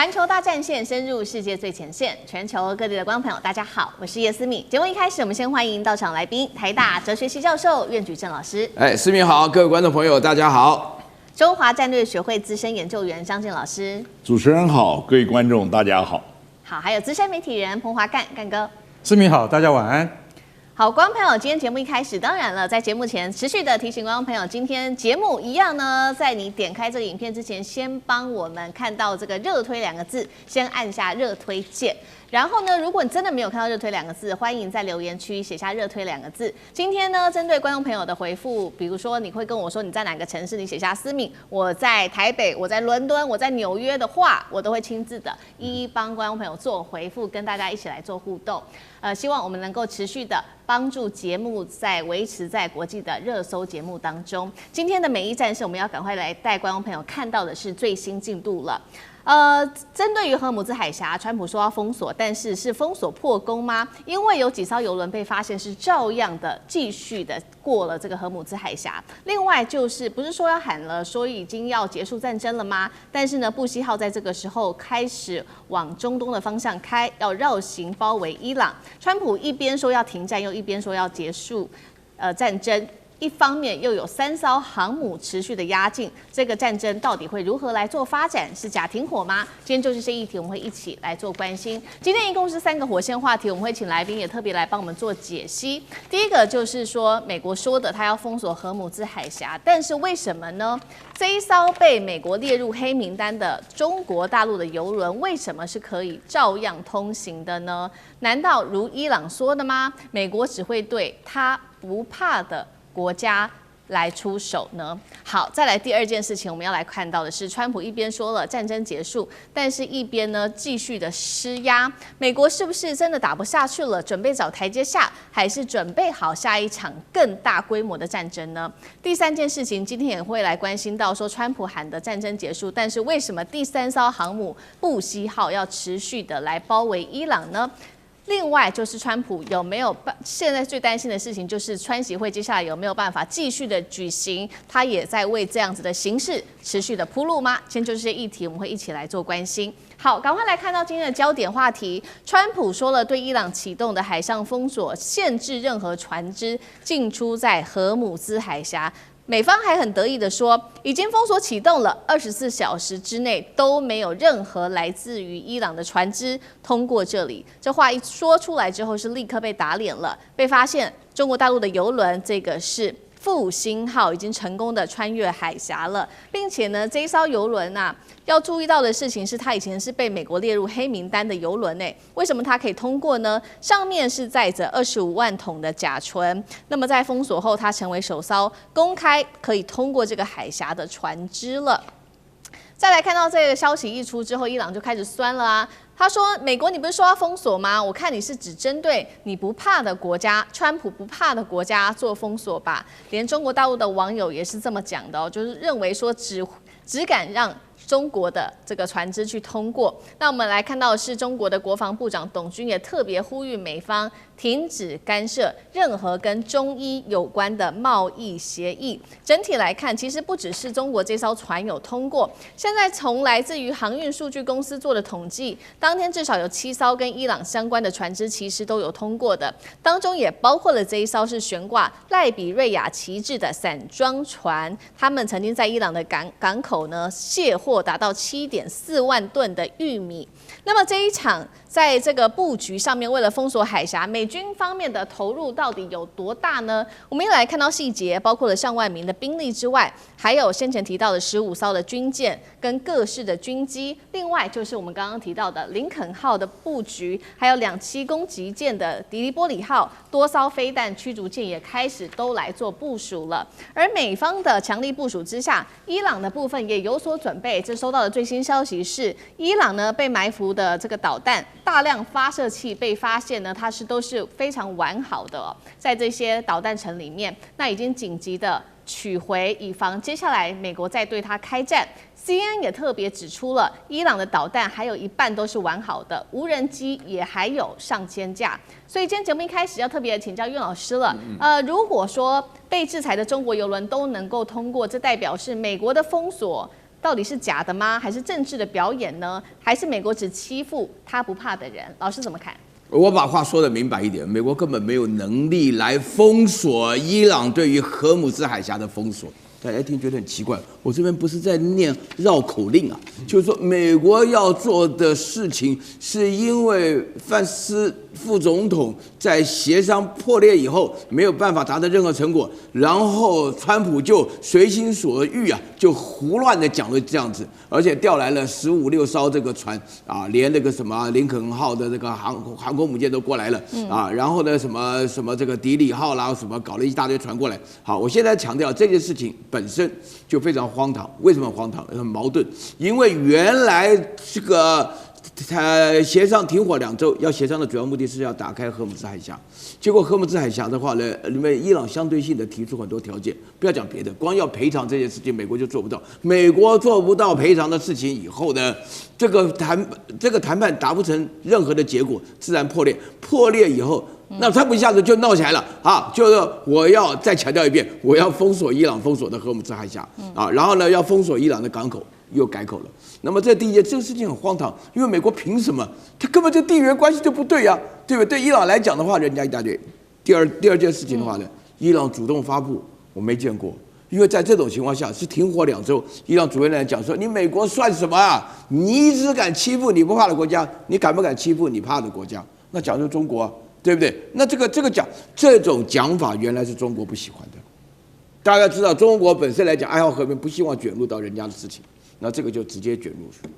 環球大戰線深入世界最前線，全球各地的觀眾朋友，大家好，我是葉思敏。節目一開始，我們先歡迎到場來賓，台大哲學系教授苑舉正老師。思敏好，各位觀眾朋友，大家好。中華戰略學會資深研究員張健老師。主持人好，各位觀眾大家好。好，還有資深媒體人彭華幹哥。思敏好，大家晚安。好，觀眾朋友，今天節目一開始，當然了，在節目前持續的提醒觀眾朋友，今天節目一樣呢，在你點開這個影片之前，先幫我們看到這個熱推兩個字，先按下熱推鍵。然後呢，如果你真的沒有看到熱推兩個字，歡迎在留言區寫下熱推兩個字。今天呢，針對觀眾朋友的回復，比如說你會跟我說你在哪個城市，你寫下思敏，我在台北，我在倫敦，我在紐約的話，我都會親自的一一幫觀眾朋友做回復，跟大家一起來做互動。希望我們能夠持續的幫助節目在維持在國際的熱搜節目當中。今天的美意戰士，我們要趕快來帶觀眾朋友看到的是最新進度了。針對於荷爾姆茲海峽，川普說要封鎖，但是是封鎖破功嗎？因為有幾艘郵輪被發現是照樣的繼續的過了這個荷爾姆茲海峽。另外就是不是說要喊了說已經要結束戰爭了嗎？但是呢，布希號在這個時候開始往中東的方向開，要繞行包圍伊朗。川普一邊說要停戰，又一邊說要結束戰爭。一方面又有3艘航母持續的壓境，這個戰爭到底會如何來做發展？是假停火嗎？今天就是這一題，我們會一起來做關心。今天一共是3個火線話題，我們會請來賓也特別來幫我們做解析。第一個就是說，美國說的他要封鎖荷爾姆茲海峽，但是為什麼呢？這一艘被美國列入黑名單的中國大陸的郵輪，為什麼是可以照樣通行的呢？難道如伊朗說的嗎？美國只會對他不怕的國家來出手呢？好，再來第二件事情，我們要來看到的是，川普一邊說了戰爭結束，但是一邊呢繼續的施壓。美國是不是真的打不下去了，準備找台階下，還是準備好下一場更大規模的戰爭呢？第三件事情，今天也會來關心到說，川普喊的戰爭結束，但是為什麼第3艘航母布希號要持續的來包圍伊朗呢？另外就是川普有沒有現在最擔心的事情就是川習會接下來有沒有辦法繼續的舉行，他也在為這樣子的形勢持續的鋪路嗎？今天就是這議題，我們會一起來做關心。好，趕快來看到今天的焦點話題。川普說了，對伊朗啟動的海上封鎖，限制任何船只進出在荷爾姆茲海峽。美方還很得意的說，已經封鎖啟動了，24小時之內都沒有任何來自於伊朗的船只通過這裡。這話一說出來之後，是立刻被打臉了，被發現中國大陸的郵輪，這個是復興號，已經成功的穿越海峽了，並且呢，這一艘郵輪啊，要注意到的事情是，它以前是被美國列入黑名單的郵輪誒，為什麼它可以通過呢？上面是載着25萬桶的甲醇，那麼在封鎖後，它成為首艘公開可以通過這個海峽的船只了。再來看到這個消息一出之後，伊朗就開始酸了啊。他說：“美國，你不是說要封鎖嗎？我看你是只針對你不怕的國家，川普不怕的國家做封鎖吧。”連中國大陸的網友也是這麼講的哦，就是認為說只敢讓中國的這個船只去通過。那我們來看到的是中國的國防部長董軍也特別呼籲美方停止干涉任何跟中伊有關的貿易協議。整體來看，其實不只是中國這艘船有通過，現在從來自於航運數據公司做的統計，當天至少有7艘跟伊朗相關的船只其實都有通過的，當中也包括了這一艘是懸掛賴比瑞亞旗幟的散裝船，他們曾經在伊朗的港口呢卸貨達到7.4萬噸的玉米。那麼這一場在這個布局上面，為了封鎖海峽，美軍方面的投入到底有多大呢？我們又來看到細節，包括了上萬名的兵力之外，還有先前提到的15艘的軍艦跟各式的軍機，另外就是我們剛剛提到的林肯號的布局，還有2棲攻擊艦的迪利波里號，多艘飛彈驅逐艦也開始都來做部署了。而美方的強力部署之下，伊朗的部分也有所準備。這收到的最新消息是，伊朗呢被埋伏的這個導彈大量發射器被發現呢，它都是非常完好的哦，在這些導彈層裡面，那已經緊急的取回，以防接下來美國再對它開戰。CNN 也特別指出了，伊朗的導彈還有一半都是完好的，無人機也還有上千架。所以今天節目一開始要特別請教苑老師了。如果說被制裁的中國郵輪都能夠通過，這代表是美國的封鎖到底是假的嗎？還是政治的表演呢？還是美國只欺負他不怕的人？老師怎麼看？我把話說得明白一點，美國根本沒有能力來封鎖伊朗對於荷姆斯海峽的封鎖。大家一聽覺得很奇怪，我這邊不是在念繞口令啊，就是說美國要做的事情，是因為范斯副總統在協商破裂以後沒有辦法達到任何成果，然後川普就隨心所欲啊，就胡亂的講了這樣子，而且調來了15、16艘這個船啊，連那個什麼林肯號的這個航空母艦都過來了啊，然後呢什麼這個迪里號啦，什麼搞了一大堆船過來。好，我現在強調這件事情本身就非常荒唐。為什麼荒唐？很矛盾，因為原來這個協商停火2周，要協商的主要目的是要打開荷姆斯海峽。結果荷姆斯海峽的話呢，因為伊朗相對性的提出很多條件，不要講別的，光要賠償這件事情，美國就做不到。美國做不到賠償的事情以後呢，這個談判達不成任何的結果，自然破裂。破裂以後，那川普一下子就鬧起来了啊！就是我要再強調一遍，我要封鎖伊朗封鎖的荷姆斯海峽啊，然後呢要封鎖伊朗的港口，又改口了。那麼这第一件，這個事情很荒唐，因為美國憑什麼？他根本就地緣關係就不對呀，對不對？對伊朗來講的話，人家一大堆。第二件事情的話呢，伊朗主動發布，我沒見過。因為在這種情況下是停火2周，伊朗主任來講說，你美國算什麼啊？你只敢欺負你不怕的國家，你敢不敢欺負你怕的國家？那講究中國啊，對不對？那這種講法原來是中國不喜歡的。大家知道，中國本身來講愛好和平，不希望捲入到人家的事情，那這個就直接捲入去。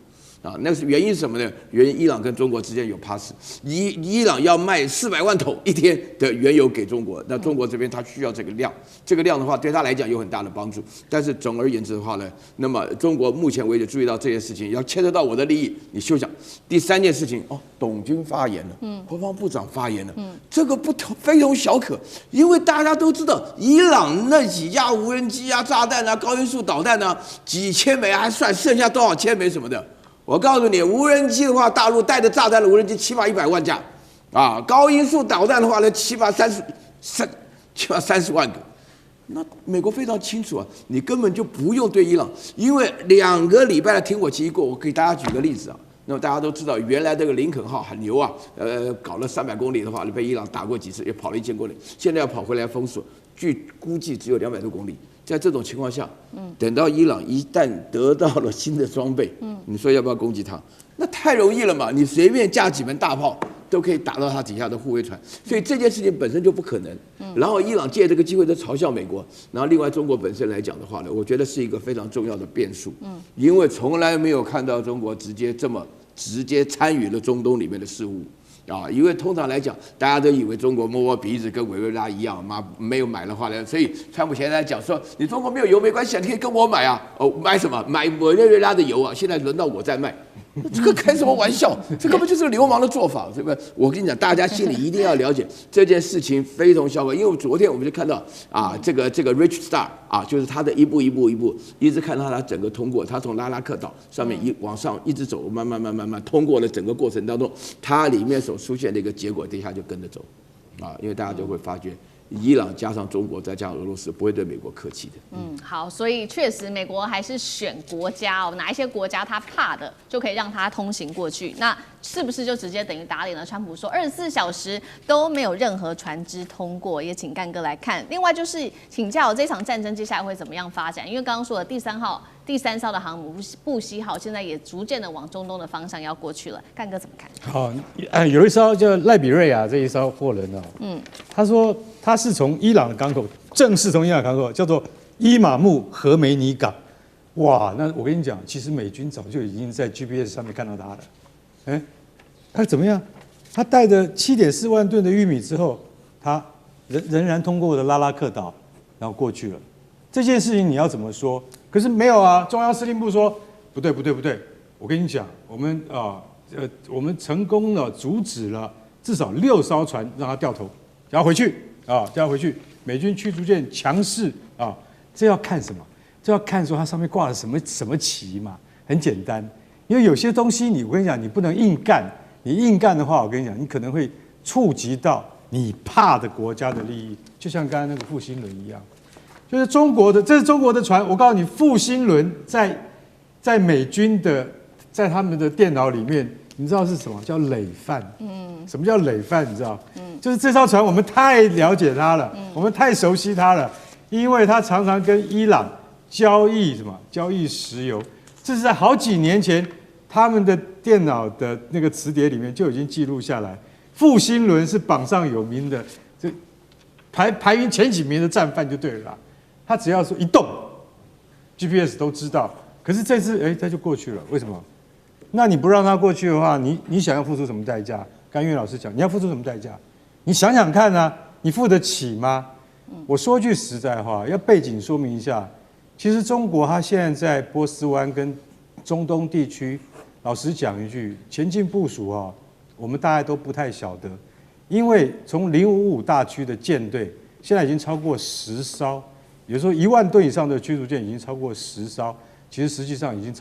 啊，那是原因是什麼呢？原因伊朗跟中國之間有 pass， 伊朗要賣400萬桶一天的原油給中國，那中國這邊他需要這個量，這個量的話對他來講有很大的幫助。但是總而言之的話呢，那麼中國目前為止注意到這件事情，要牽扯到我的利益，你休想。第3件事情哦，董軍發言了，國防部長發言了，這個非同小可，因為大家都知道伊朗那幾架無人機啊、炸彈啊、高音速導彈啊，幾千枚還算，剩下多少千枚什麼的。我告訴你，無人機的話，大陸帶着炸彈的無人機起碼100萬架，啊，高音速導彈的話呢，起碼30萬個。那美國非常清楚啊，你根本就不用對伊朗，因為2個禮拜的停火期一過，我給大家舉個例子啊。那麼大家都知道，原來這個林肯號很牛啊，搞了300公里的話，被伊朗打過幾次，也跑了1000公里，現在要跑回來封鎖，據估計只有200多公里。在這種情況下，等到伊朗一旦得到了新的裝備，你說要不要攻擊它？那太容易了嘛！你隨便架幾門大炮都可以打到它底下的護衛船，所以這件事情本身就不可能。然後伊朗借這個機會在嘲笑美國，然後另外中國本身來講的話呢，我覺得是一個非常重要的變數，因為從來沒有看到中國直接參與了中東裡面的事務。啊，因為通常來講，大家都以為中國摸摸鼻子跟委內瑞拉一樣，沒有買的話呢，所以川普現在講說，你中國沒有油沒關係，你可以跟我買啊。哦，買什麼？買委內瑞拉的油啊！現在輪到我在賣，這個開什麼玩笑？這根本就是個流氓的做法，對不對？我跟你講，大家心裡一定要了解這件事情非同小可，因為昨天我們就看到啊，這個 Rich Star 啊，就是他的一步一直看到他整個通過，他從拉拉克島上面往上一直走，慢慢通過了整個過程當中，它裡面所出現的一個結果，底下就跟着走，啊，因為大家就會發覺，伊朗加上中國再加上俄羅斯不會對美國客氣的。好，所以確實美國還是選國家哦，哪一些國家他怕的就可以讓他通行過去。那是不是就直接等於打臉了川普說24小時都沒有任何船只通過？也請幹哥來看。另外就是請教這場戰爭接下來會怎麼樣發展？因為剛剛說的第3艘的航母布希號現在也逐漸的往中東的方向要過去了，幹哥怎麼看？好，有一艘叫賴比瑞亞這一艘貨輪哦，他說他是從伊朗的港口，正式從伊朗港口叫做伊瑪目荷梅尼港。哇，那我跟你講，其實美軍早就已經在 GPS 上面看到他了。哎，他怎麼樣？他帶着7.4萬噸的玉米之後，他仍然通過我的拉拉克島，然後過去了。這件事情你要怎麼說？可是沒有啊，中央司令部說不對，我跟你講，我們成功了阻止了至少6艘船讓他掉頭，叫他回去啊，叫他回去。美軍驅逐艦強勢啊，這要看什麼？這要看說它上面掛了什麼旗嘛？很簡單，因為有些東西我跟你講，你不能硬幹，你硬幹的話，我跟你講，你可能會觸及到你怕的國家的利益，就像剛才那個復興輪一樣。就是这是中國的船，我告訴你，復興輪在美軍的在他們的電腦裡面，你知道是什麼叫累犯？什麼叫累犯？你知道？就是這艘船我們太了解它了，我們太熟悉它了，因為它常常跟伊朗交易什麼？交易石油。這是在好幾年前，他們的電腦的那個磁碟裡面就已經記錄下來。傅新倫是榜上有名的，這排名前幾名的戰犯就對了啦。他只要說一動 ，GPS 都知道。可是這次，他就過去了，為什麼？那你不讓他過去的話，你想要付出什麼代價？甘願老師講，你要付出什麼代價？你想想看啊，你付得起嗎？我說句實在話，要背景說明一下。其實中國它現在在波斯灣跟中東地區，老實講一句，前進部署啊，我們大家都不太曉得，因為從055大區的艦隊現在已經超過10艘，也就是說1萬噸以上的驅逐艦已經超過10艘，其實實際上已經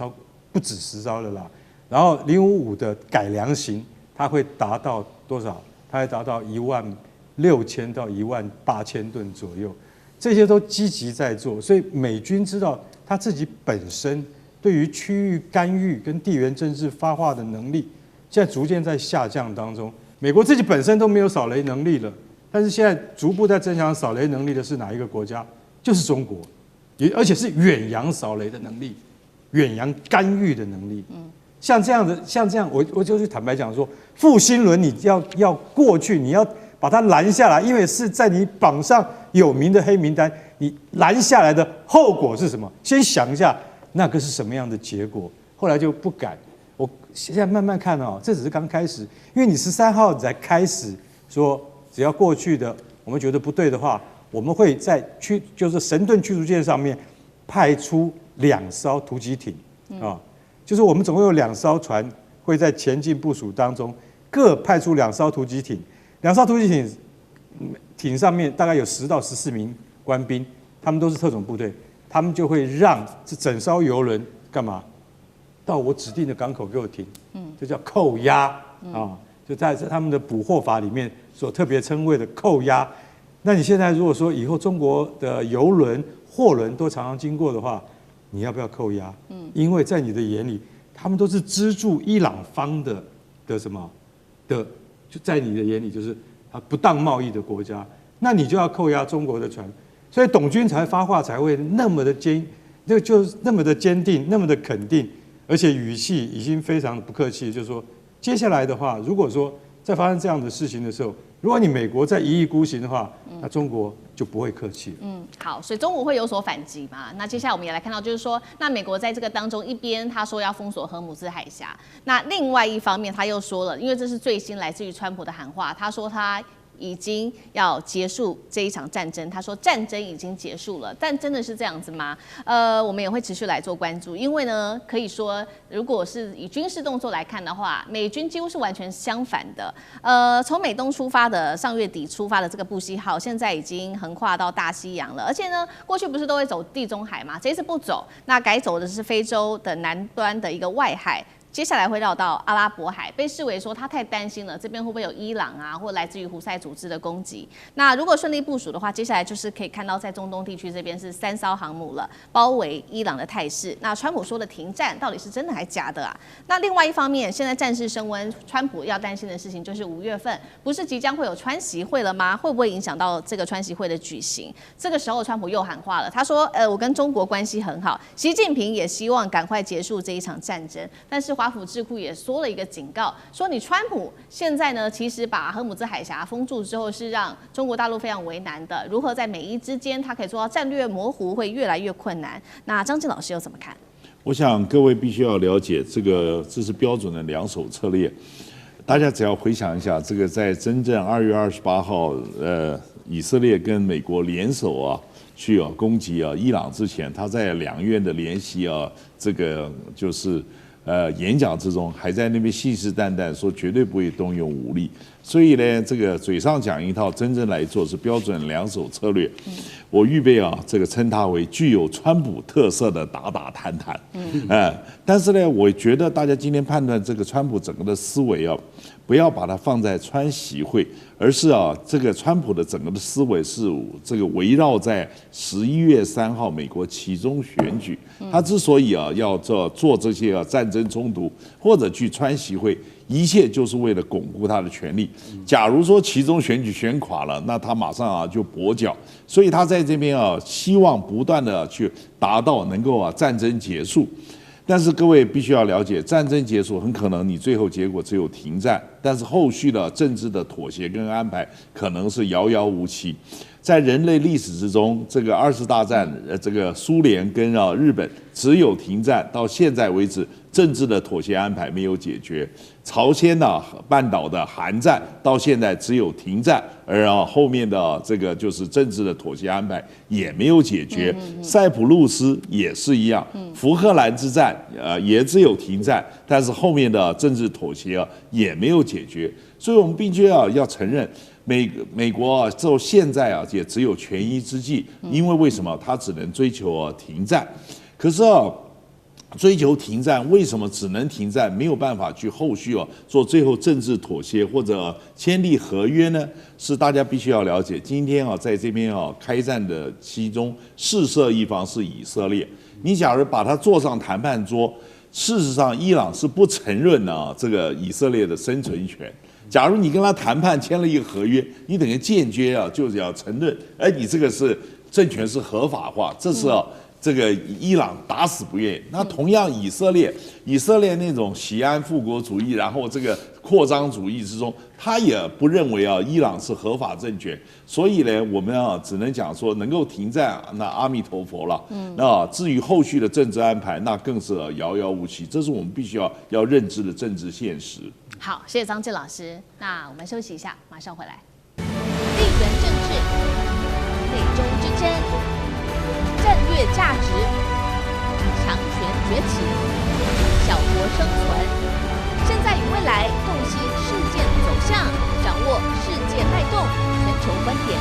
不止10艘了啦。然後055的改良型，它會達到多少？它會達到16000到18000噸左右。這些都積極在做，所以美軍知道他自己本身對於區域干預跟地緣政治發話的能力，現在逐漸在下降當中。美國自己本身都沒有掃雷能力了，但是現在逐步在增強掃雷能力的是哪一個國家？就是中國，而且是遠洋掃雷的能力，遠洋干預的能力。像這樣，我就是坦白講說，傅新倫你要過去，你要把他攔下來，因為是在你榜上有名的黑名單，你攔下來的後果是什麼？先想一下，那個是什麼樣的結果？後來就不敢。我現在慢慢看哦，這只是剛開始，因為你13號才開始說，只要過去的我們覺得不對的話，我們會在就是神盾驅逐艦上面派出2艘突擊艇啊，就是我們總共有2艘船會在前進部署當中各派出2艘突擊艇，2艘突擊艇上面大概有10到14名官兵，他們都是特種部队，他們就會讓這整艘郵輪幹嘛？到我指定的港口給我停，這叫扣押啊，就在他們的捕獲法裡面所特別稱謂的扣押。那你現在如果說以後中國的郵輪、貨輪都常常經過的話，你要不要扣押？因為在你的眼裡，他們都是資助伊朗方的什麼的，就在你的眼裡就是不當貿易的國家，那你就要扣押中國的船。所以董軍才發話才會那麼的就是那麼的堅定，那麼的肯定。而且語氣已經非常不客氣，就是說，接下來的話，如果說在發生這樣的事情的時候，如果你美國再一意孤行的話，那中國就不會客氣了。好，所以中國會有所反擊嘛？那接下來我們也來看到，就是說，那美國在這個當中，一邊他說要封鎖荷姆茲海峽，那另外一方面他又說了，因為這是最新來自於川普的喊話，他說他已經要結束這一場戰爭，他說戰爭已經結束了，但真的是這樣子嗎？我們也會持續來做關注，因為呢，可以說如果是以軍事動作來看的話，美軍幾乎是完全相反的。從美東出發的上月底出發的這個布希號，現在已經橫跨到大西洋了，而且呢，過去不是都會走地中海嘛，這一次不走，那改走的是非洲的南端的一個外海。接下來會繞到阿拉伯海，被視為說他太擔心了，這邊會不會有伊朗啊，或來自於胡塞組織的攻擊？那如果順利部署的話，接下來就是可以看到在中東地區這邊是3艘航母了，包圍伊朗的態勢。那川普說的停戰到底是真的還假的啊？那另外一方面，現在戰事升溫，川普要擔心的事情就是5月份不是即將會有川習會了嗎？會不會影響到這個川習會的舉行？這個時候川普又喊話了，他說：我跟中國關係很好，習近平也希望趕快結束這一場戰爭，但是華府智庫也說了一個警告，說你川普現在呢，其實把荷姆茲海峽封住之後，是讓中國大陸非常為難的。如何在美伊之間，他可以做到戰略模糊，會越來越困難。那張正老師又怎麼看？我想各位必須要了解，這是標準的兩手策略。大家只要回想一下，這個在真正2月28號，以色列跟美國聯手去攻擊伊朗之前，他在2月的聯席這個就是演講之中，還在那邊信誓旦旦說絕對不會動用武力。所以呢，這個嘴上講一套，真正來做是標準兩手策略。我預備這個稱它為具有川普特色的打打談談。但是呢，我覺得大家今天判斷這個川普整個的思維不要把它放在川習會，而是這個川普的整個的思維是這個圍繞在11月3號美國期中選舉。他之所以要做這些戰爭衝突或者去川習會，一切就是為了鞏固他的權力。假如說期中選舉選垮了，那他馬上就跛腳。所以他在這邊希望不斷的去達到能夠戰爭結束。但是各位必須要了解，戰爭結束很可能你最後結果只有停戰，但是後續的政治的妥協跟安排可能是遙遙無期。在人類歷史之中，這個2次大戰，這個蘇聯跟日本只有停戰，到現在為止，政治的妥協安排沒有解決。朝鮮半島的韓戰到現在只有停戰，而後面的這個就是政治的妥協安排也沒有解決。塞浦路斯也是一樣，福克蘭之戰也只有停戰，但是後面的政治妥協也沒有解決。所以我們必須要承認。美國到現在也只有权宜之計，因為什麼？他只能追求停戰。可是追求停戰，為什麼只能停戰，沒有辦法去後續做最後政治妥協或者簽訂合約呢？是大家必須要了解。今天在這邊開戰的其中，事涉一方是以色列。你假如把他坐上談判桌，事實上伊朗是不承認這個以色列的生存權。假如你跟他談判簽了一個合約，你等於間接就是要承認，你這個是政權是合法化，這是這個伊朗打死不願意。那同樣以色列那種喜安復國主義，然後這個擴張主義之中，他也不認為伊朗是合法政權。所以呢，我們只能講說能夠停戰，那阿彌陀佛了。那至於後續的政治安排，那更是遙遙無期。這是我們必須要認知的政治現實。好，謝謝張志老師。那我們休息一下，馬上回来。地緣政治、美中之爭、戰略價值、強權崛起、小國生存，現在與未來洞悉事件走向，掌握世界脈動，全球觀點。